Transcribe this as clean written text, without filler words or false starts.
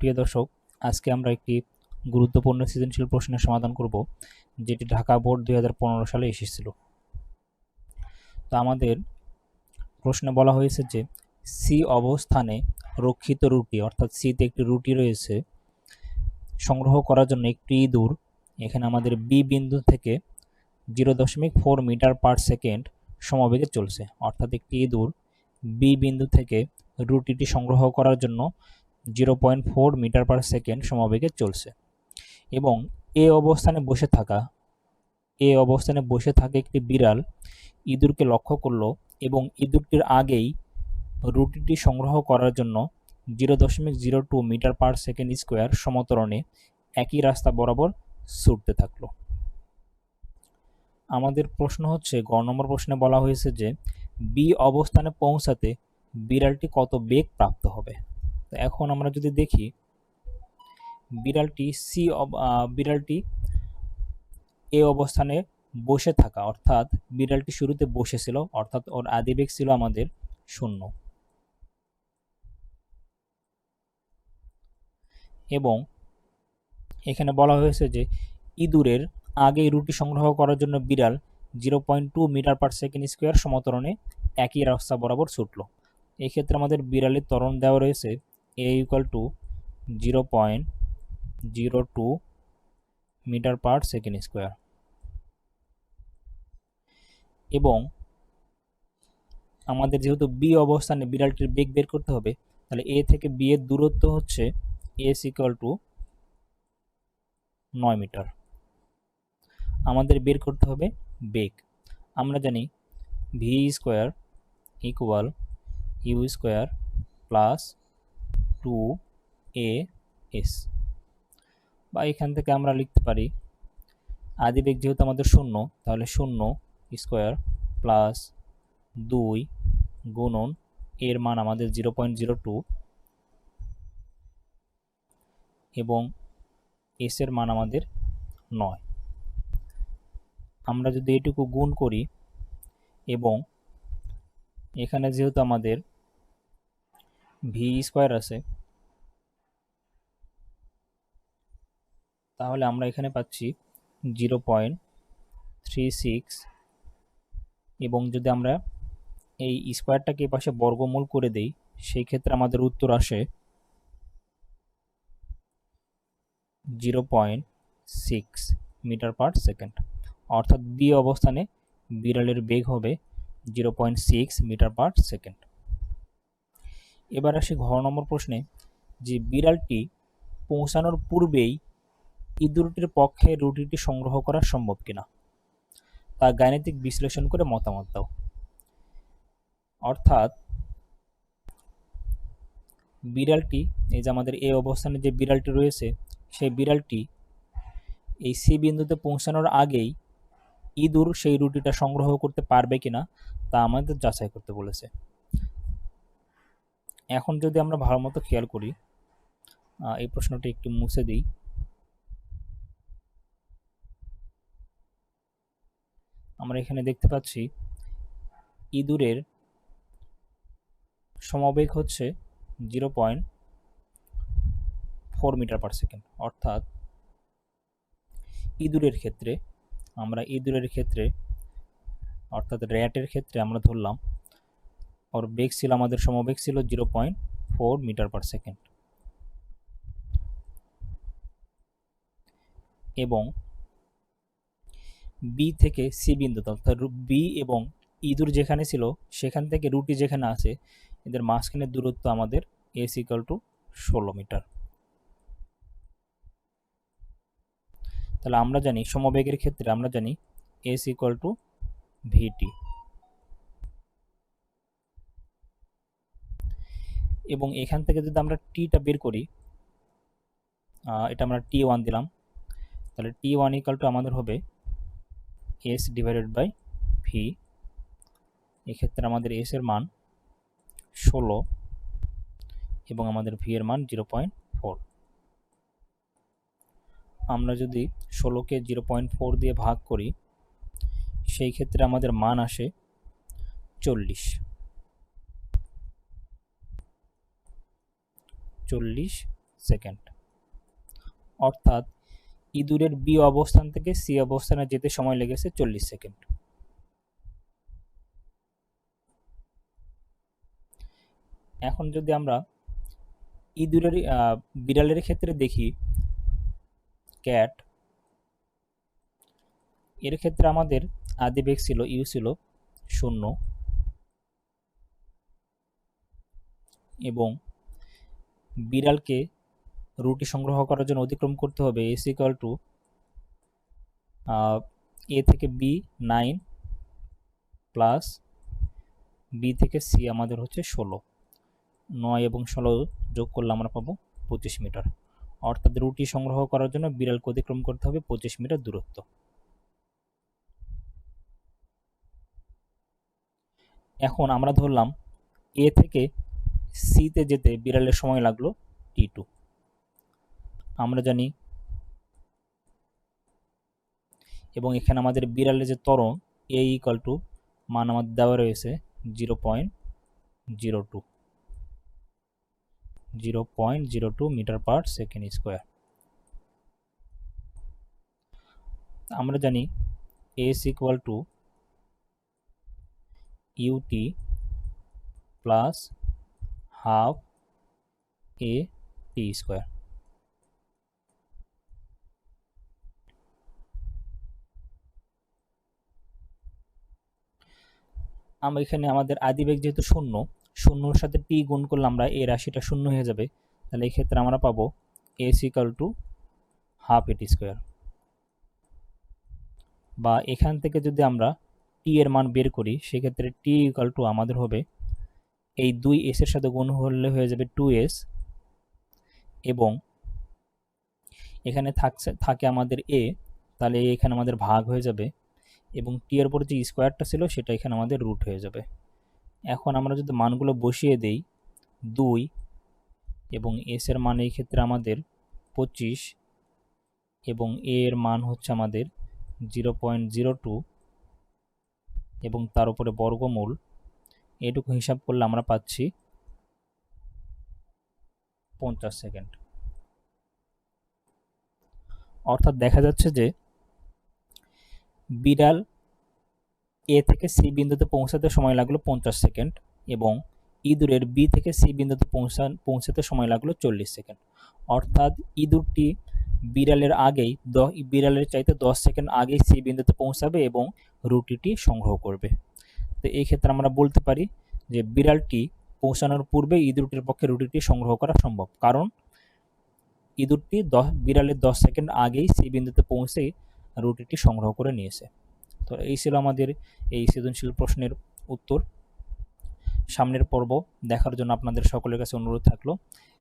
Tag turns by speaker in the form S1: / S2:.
S1: প্রিয় দর্শক, আজকে আমরা একটি গুরুত্বপূর্ণ সৃজনশীল প্রশ্নের সমাধান করব, যেটি ঢাকা বোর্ড 2015 সালে এসেছিল। তো আমাদের প্রশ্নে বলা হয়েছে যে সি অবস্থানে রক্ষিত রুটি, অর্থাৎ সিতে একটি রুটি রয়েছে, সংগ্রহ করার জন্য একটি ইঁদুর এখানে আমাদের বি বিন্দু থেকে 0.4 মিটার পার সেকেন্ড সমবেগে চলছে। অর্থাৎ একটি ইঁদুর বি বিন্দু থেকে রুটিটি সংগ্রহ করার জন্য 0.4 মিটার পার সেকেন্ড সমবেগে চলছে এবং এ অবস্থানে বসে থাকে একটি বিড়াল ইঁদুরকে লক্ষ্য করলো এবং ইঁদুরটির আগেই রুটিটি সংগ্রহ করার জন্য 0.02 মিটার পার সেকেন্ড স্কোয়ার সমতরণে একই রাস্তা বরাবর ছুটতে থাকলো। আমাদের প্রশ্ন হচ্ছে, গ নম্বর প্রশ্নে বলা হয়েছে যে বি অবস্থানে পৌঁছাতে বিড়ালটি কত বেগ প্রাপ্ত হবে। তো এখন আমরা যদি দেখি, বিড়ালটি এ অবস্থানে বসে থাকা, অর্থাৎ বিড়ালটি শুরুতে বসেছিল, অর্থাৎ ওর আদিবেগ ছিল আমাদের 0 এবং এখানে বলা হয়েছে যে ইঁদুরের আগে রুটি সংগ্রহ করার জন্য বিড়াল 0.2 মিটার পার সেকেন্ড স্কোয়ার সমতরণে একই রাস্তা বরাবর ছুটল। এক্ষেত্রে আমাদের বিড়ালের ত্বরণ দেওয়া রয়েছে a = 0.02 metre per second square এবং আমাদের যেহেতু বি অবস্থানে বিড়ালটির বেগ বের করতে হবে, তাহলে এ থেকে বি এর দূরত্ব হচ্ছে s = 9 মিটার। আমাদের বের করতে হবে বেগ। আমরা জানি v square equal u square plus 2as, বা এখান থেকে আমরা লিখতে পারি আদিবেগ যেহেতু আমাদের 0, তাহলে 0 স্কোয়ার প্লাস 2 গুণন এর মান আমাদের 0.02 এবং এস এর মান আমাদের 9। আমরা যদি এটুকু গুণ করি এবং এখানে যেহেতু আমাদের ভি স্কোয়ার আছে, তাহলে আমরা এখানে পাচ্ছি 0.36 এবং যদি আমরা এই স্কোয়ারটাকে পাশে বর্গমূল করে দেই, সেই ক্ষেত্রে আমাদের উত্তর আসে 0.6 মিটার পার সেকেন্ড। অর্থাৎ বি অবস্থানে বিড়ালের বেগ হবে 0.6 মিটার পার সেকেন্ড। এবার আসি ঘ নম্বর প্রশ্নে, যে বিড়ালটি পৌঁছানোর পূর্বেই ইঁদুরটির পক্ষে রুটিটি সংগ্রহ করা সম্ভব কিনা তা গাণিতিক বিশ্লেষণ করে মতামত দাও। অর্থাৎ বিড়ালটি, এই যে আমাদের এ অবস্থানে যে বিড়ালটি রয়েছে, সেই বিড়ালটি এই সি বিন্দুতে পৌঁছানোর আগেই ইঁদুর সেই রুটিটা সংগ্রহ করতে পারবে কিনা তা আমাদের যাচাই করতে বলেছে। এখন যদি আমরা ভালো মতো খেয়াল করি, এই প্রশ্নটি একটু মুছে দিই। আমরা এখানে দেখতে পাচ্ছি ইঁদুরের সমবেগ হচ্ছে 0.4 মিটার পার সেকেন্ড। অর্থাৎ ইঁদুরের ক্ষেত্রে অর্থাৎ র্যাটের ক্ষেত্রে আমরা ধরলাম ওর বেগ ছিল, আমাদের সমবেগ ছিল 0.4 মিটার পার সেকেন্ড এবং বি থেকে সি বিন্দু, অর্থাৎ বি এবং ইঁদুর যেখানে ছিল সেখান থেকে রুটি যেখানে আছে, এদের মাঝখানের দূরত্ব আমাদের s = 16 মিটার। তাহলে আমরা জানি সমবেগের ক্ষেত্রে আমরা জানি s = vt এবং এখান থেকে যদি আমরা টিটা বের করি, এটা আমরা t1 দিলাম, তাহলে t1 = আমাদের হবে s/v। এক্ষেত্রে আমাদের s এর মান 16 এবং আমাদের v এর মান 0.4। আমরা যদি 16কে 0.4 দিয়ে ভাগ করি, সেই ক্ষেত্রে আমাদের মান আসে 40 সেকেন্ড। অর্থাৎ ইঁদুরের বি অবস্থান থেকে সি অবস্থানে যেতে সময় লেগেছে 40 সেকেন্ড। এখন যদি আমরা বিড়ালের ক্ষেত্রে দেখি, ক্যাট, এর ক্ষেত্রে আমাদের আদি বেগ ছিল ইউ ছিল 0 এবং বিড়ালকে রুটি সংগ্রহ করার জন্য অতিক্রম করতে হবে এস ইকুয়াল টু এ থেকে বি 9 প্লাস বি থেকে সি আমাদের হচ্ছে 16, 9 এবং 16 যোগ করলে আমরা পাবো 25 মিটার। অর্থাৎ রুটি সংগ্রহ করার জন্য বিড়ালকে অতিক্রম করতে হবে 25 মিটার দূরত্ব। এখন আমরা ধরলাম এ থেকে সিতে যেতে বিড়ালের সময় লাগলো T2। আমরা জানি এবং এখানে আমাদের বিড়ালের যে ত্বরণ এ ইকুয়াল টু মান আমাদের দেওয়া রয়েছে 0.02 মিটার পার সেকেন্ড স্কোয়ার। আমরা জানি s equal to u t plus half a t square. আমরা এখানে আমাদের আদিবেগ যেহেতু 0, 0-র সাথে টি গুণ করলে আমরা এই রাশিটা 0 হয়ে যাবে, তাহলে এই ক্ষেত্রে আমরা পাবো S equal to half a t square. বা এখান থেকে যদি আমরা টি এর মান বের করি, সেক্ষেত্রে টি ইকুয়াল টু আমাদের হবে এই 2s এর সাথে গুণ হলে হয়ে যাবে 2s এবং এখানে থাকে আমাদের এ, তাহলে এখানে আমাদের ভাগ হয়ে যাবে এবং টি এর পরে যে স্কোয়ারটা ছিল সেটা এখানে আমাদের রুট হয়ে যাবে। এখন আমরা যদি মানগুলো বসিয়ে দেই, 2 এবং এস এর মান এই ক্ষেত্রে আমাদের 25 এবং এ এর মান হচ্ছে আমাদের 0.02 এবং তার উপরে বর্গমূল, এটুকু হিসাব করলে আমরা পাচ্ছি 50 সেকেন্ড। অর্থাৎ দেখা যাচ্ছে যে বিড়াল এ থেকে সি বিন্দুতে পৌঁছাতে সময় লাগলো 50 সেকেন্ড এবং ইঁদুরের বি থেকে সি বিন্দুতে পৌঁছাতে সময় লাগলো 40 সেকেন্ড। অর্থাৎ ইঁদুরটি বিড়ালের চাইতে 10 সেকেন্ড আগেই সি বিন্দুতে পৌঁছাবে এবং রুটিটি সংগ্রহ করবে। তো এই ক্ষেত্রে আমরা বলতে পারি যে বিড়ালটি পৌঁছানোর পূর্বে ইঁদুরটির পক্ষে রুটিটি সংগ্রহ করা সম্ভব, কারণ ইঁদুরটি বিড়ালের 10 সেকেন্ড আগেই সি বিন্দুতে পৌঁছে রুটিটি সংগ্রহ করে নিয়েছে। তো এই ছিল আমাদের এই সৃজনশীল প্রশ্নের উত্তর। সামনের পর্ব দেখার জন্য আপনাদের সকলের কাছে অনুরোধ থাকলো।